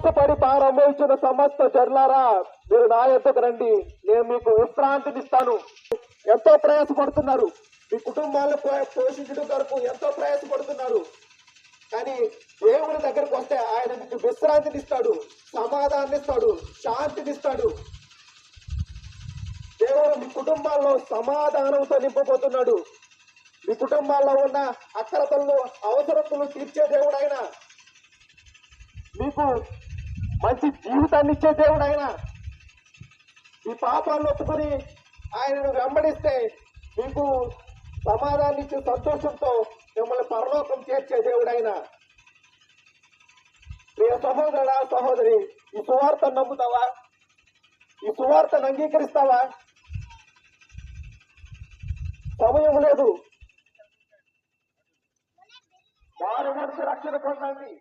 ప్రయాసపడి భారం మోయించిన సమస్త జర్లారా, మీరు నా యొద్దకు రండి, నేను మీకు విశ్రాంతినిస్తాను. ఎంతో ప్రయాసపడుతున్నారు, మీ కుటుంబాలను పోషించడం కొరకు ఎంతో ప్రయాసపడుతున్నారు. కానీ దేవుని దగ్గరకు వస్తే ఆయన మీకు విశ్రాంతినిస్తాడు, సమాధానాన్ని ఇస్తాడు, శాంతినిస్తాడు. దేవుడు మీ కుటుంబాల్లో సమాధానంతో నింపబోతున్నాడు. మీ కుటుంబాల్లో ఉన్న అక్కరతలను, అవసరతలు తీర్చే దేవుడు ఆయన. మీకు మంచి జీవితాన్ని ఇచ్చే దేవుడు ఆయన. మీ పాపాలను ఒప్పుకొని ఆయనను వెంబడిస్తే మీకు సమాధానం ఇచ్చే సంతోషంతో మిమ్మల్ని పరలోకం చేర్చే దేవుడు ఆయన. ప్రియ సహోదరుడా, సహోదరి, ఈ సువార్తను నమ్ముతావా? ఈ సువార్తను అంగీకరిస్తావా? సమయం లేదు. వారు మనసు రక్షణ పొందండి.